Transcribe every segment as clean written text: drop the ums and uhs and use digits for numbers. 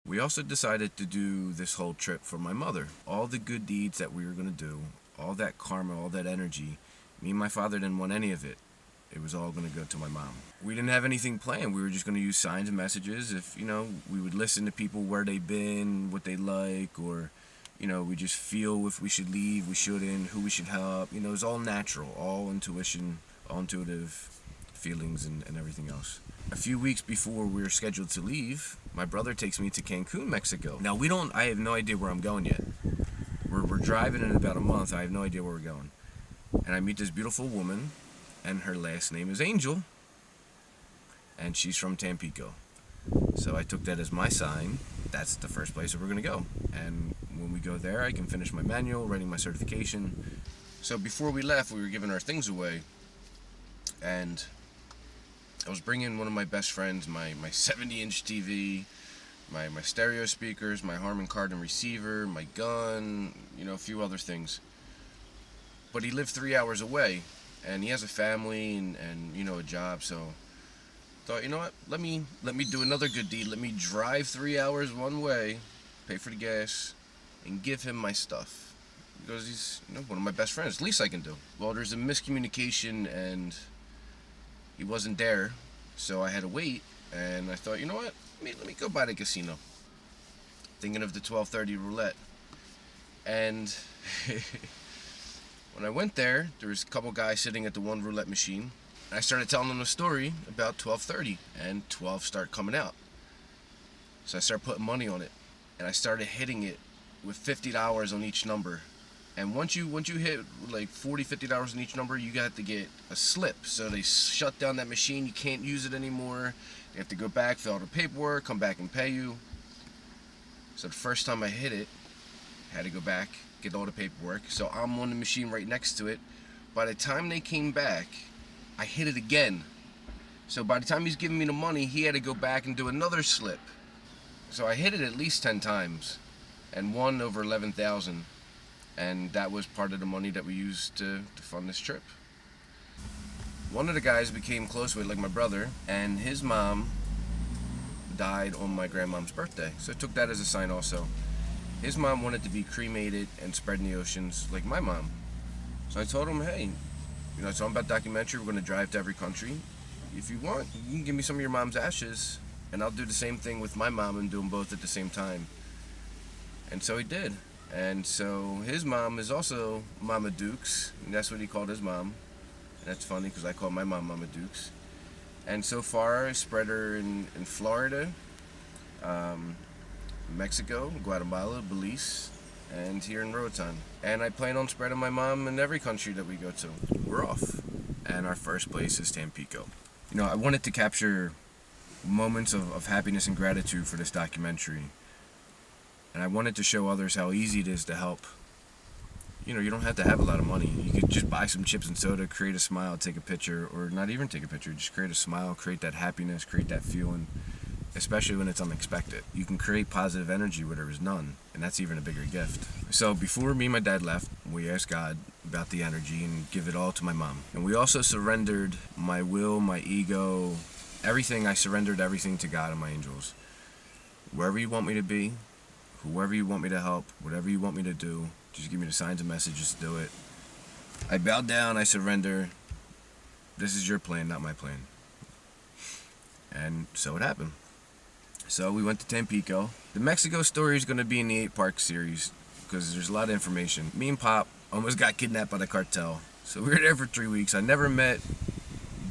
We also decided to do this whole trip for my mother. All the good deeds that we were going to do, all that karma, all that energy, me and my father didn't want any of it. It was all going to go to my mom. We didn't have anything planned. We were just going to use signs and messages. If, we would listen to people where they've been, what they like, or, we just feel if we should leave, we shouldn't, who we should help. It was all natural, all intuition, all intuitive feelings and everything else. A few weeks before we were scheduled to leave, my brother takes me to Cancun, Mexico. Now, I have no idea where I'm going yet. We're driving in about a month. I have no idea where we're going. And I meet this beautiful woman, and her last name is Angel, and she's from Tampico. So I took that as my sign. That's the first place that we're going to go. And when we go there, I can finish my manual, writing my certification. So before we left, we were giving our things away, and I was bringing one of my best friends, my 70-inch TV, my stereo speakers, my Harman Kardon receiver, my gun, a few other things. But he lived 3 hours away, and he has a family and a job, so I thought, you know what, let me do another good deed. Let me drive 3 hours one way, pay for the gas, and give him my stuff. Because he's one of my best friends. Least I can do. Well, there's a miscommunication, and he wasn't there, so I had to wait, and I thought, you know what, let me go by the casino. Thinking of the 12:30 roulette. And when I went there was a couple guys sitting at the one roulette machine. And I started telling them a story about 12:30, and 12 started coming out. So I started putting money on it, and I started hitting it with $50 on each number. And once you hit like $40-50 on each number, you got to get a slip. So they shut down that machine. You can't use it anymore. You have to go back, fill out the paperwork, come back and pay you. So the first time I hit it, I had to go back, get all the paperwork. So I'm on the machine right next to it. By the time they came back, I hit it again. So by the time he's giving me the money, he had to go back and do another slip. So I hit it at least 10 times and won over 11,000. And that was part of the money that we used to fund this trip. One of the guys became close with, like my brother, and his mom died on my grandmom's birthday. So I took that as a sign also. His mom wanted to be cremated and spread in the oceans like my mom. So I told him, hey, I told him about documentary. We're going to drive to every country. If you want, you can give me some of your mom's ashes, and I'll do the same thing with my mom and do them both at the same time. And so he did. And so his mom is also Mama Dukes, and that's what he called his mom. And that's funny because I call my mom Mama Dukes. And so far, I spread her in Florida, Mexico, Guatemala, Belize, and here in Roatan. And I plan on spreading my mom in every country that we go to. We're off. And our first place is Tampico. I wanted to capture moments of happiness and gratitude for this documentary. And I wanted to show others how easy it is to help. You don't have to have a lot of money. You could just buy some chips and soda, create a smile, take a picture, or not even take a picture. Just create a smile, create that happiness, create that feeling, especially when it's unexpected. You can create positive energy where there is none, and that's even a bigger gift. So before me and my dad left, we asked God about the energy and give it all to my mom. And we also surrendered my will, my ego, everything. I surrendered everything to God and my angels. Wherever you want me to be, whoever you want me to help, whatever you want me to do, just give me the signs and messages to do it. I bow down, I surrender. This is your plan, not my plan. And so it happened. So we went to Tampico. The Mexico story is going to be in the 8-part series because there's a lot of information. Me and Pop almost got kidnapped by the cartel. So we were there for 3 weeks. I never met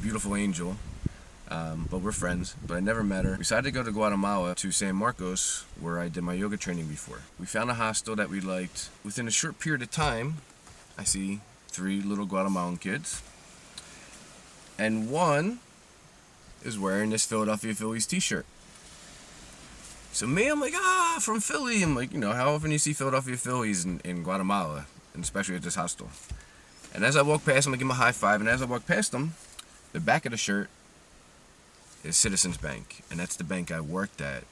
beautiful Angel. But we're friends, but I never met her. We decided to go to Guatemala, to San Marcos, where I did my yoga training before. We found a hostel that we liked. Within a short period of time, I see 3 little Guatemalan kids. And one is wearing this Philadelphia Phillies t-shirt. So me, I'm like, from Philly. I'm like, how often you see Philadelphia Phillies in Guatemala, and especially at this hostel. And as I walk past them, I give them a high five, and as I walk past them, the back of the shirt is Citizens Bank, and that's the bank I worked at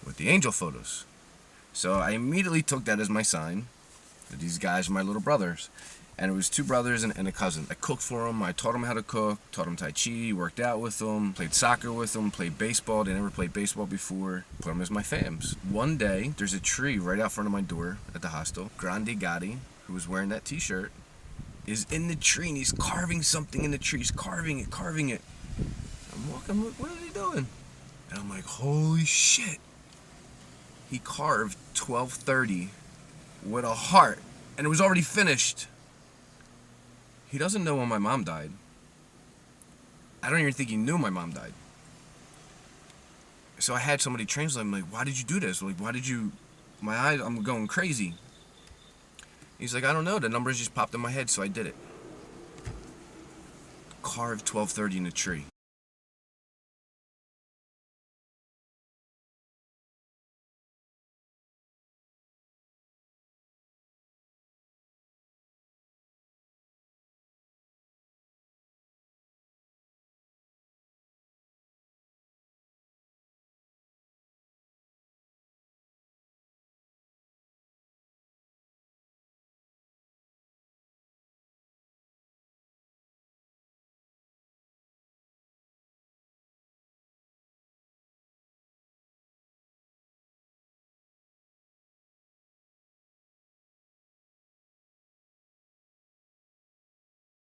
with the angel photos. So I immediately took that as my sign that these guys are my little brothers. And it was two brothers and a cousin. I cooked for them. I taught them how to cook, taught them Tai Chi, worked out with them, played soccer with them, played baseball. They never played baseball before. Put them as my fams. One day, there's a tree right out front of my door at the hostel. Grande Gotti, who was wearing that t-shirt, is in the tree and he's carving something in the tree. He's carving it. I'm walking, I'm like, what is he doing? And I'm like, holy shit. He carved 1230 with a heart and it was already finished. He doesn't know when my mom died. I don't even think he knew my mom died. So I had somebody translate. I'm like, why did you do this? Like, why did you... My eyes, I'm going crazy. He's like, I don't know. The numbers just popped in my head, so I did it. Carved 1230 in the tree.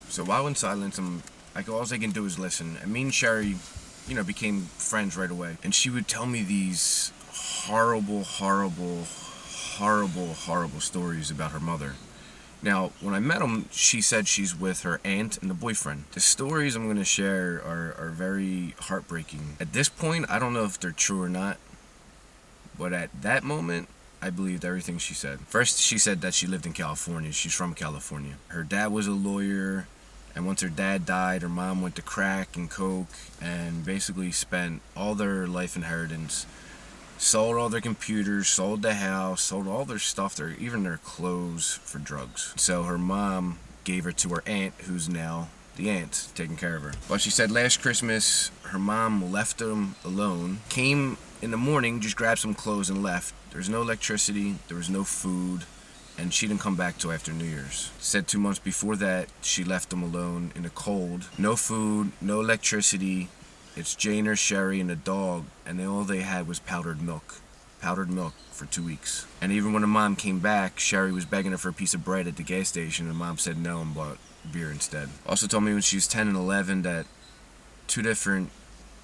So while in silence, all I can do is listen. And me and Sherry, became friends right away. And she would tell me these horrible stories about her mother. Now, when I met him, she said she's with her aunt and the boyfriend. The stories I'm going to share are very heartbreaking. At this point, I don't know if they're true or not. But at that moment, I believed everything she said. First, she said that she lived in California. She's from California. Her dad was a lawyer. And once her dad died, her mom went to crack and coke and basically spent all their life inheritance, sold all their computers, sold the house, sold all their stuff, even their clothes for drugs. So her mom gave her to her aunt, who's now the aunt taking care of her. But she said last Christmas, her mom left them alone, came in the morning, just grabbed some clothes and left. There was no electricity, there was no food. And she didn't come back till after New Year's. Said 2 months before that, she left them alone in the cold. No food, no electricity. It's Jane or Sherry and a dog, and all they had was powdered milk. Powdered milk for 2 weeks. And even when her mom came back, Sherry was begging her for a piece of bread at the gas station, and mom said no and bought beer instead. Also told me when she was 10 and 11 that 2 different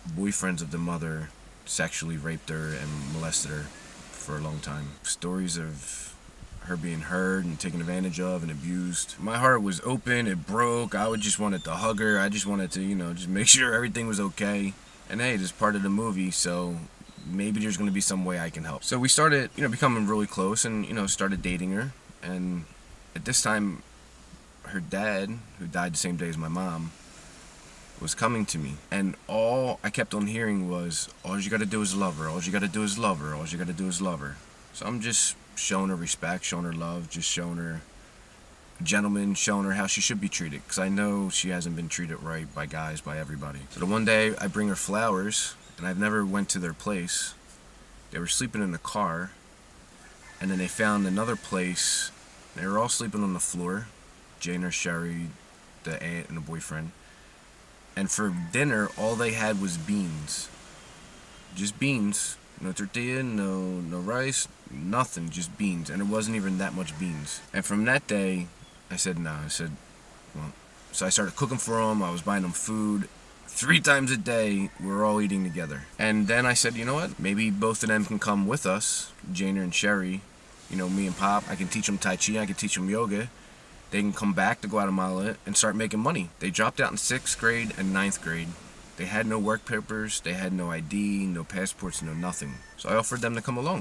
boyfriends of the mother sexually raped her and molested her for a long time. Stories of her being hurt and taken advantage of and abused. My heart was open, it broke. I just wanted to hug her. I just wanted to, just make sure everything was okay. And hey, this is part of the movie, so maybe there's going to be some way I can help. So we started, becoming really close and, started dating her. And at this time, her dad, who died the same day as my mom, was coming to me. And all I kept on hearing was, all you got to do is love her. All you got to do is love her. All you got to do is love her. So I'm just showing her respect, showing her love, just showing her gentleman, showing her how she should be treated, because I know she hasn't been treated right by guys, by everybody. So the one day I bring her flowers, and I've never went to their place. They were sleeping in the car, and then they found another place. They were all sleeping on the floor, Jane or Sherry, the aunt and the boyfriend. And for dinner, all they had was beans. Just beans. No tortilla, no rice, nothing, just beans. And it wasn't even that much beans. And from that day, I said, no. I said, well, so I started cooking for them. I was buying them food. 3 times a day, we were all eating together. And then I said, you know what? Maybe both of them can come with us, Jana and Sherry. Me and Pop. I can teach them Tai Chi. I can teach them yoga. They can come back to Guatemala and start making money. They dropped out in 6th grade and 9th grade. They had no work papers, they had no ID, no passports, no nothing. So I offered them to come along.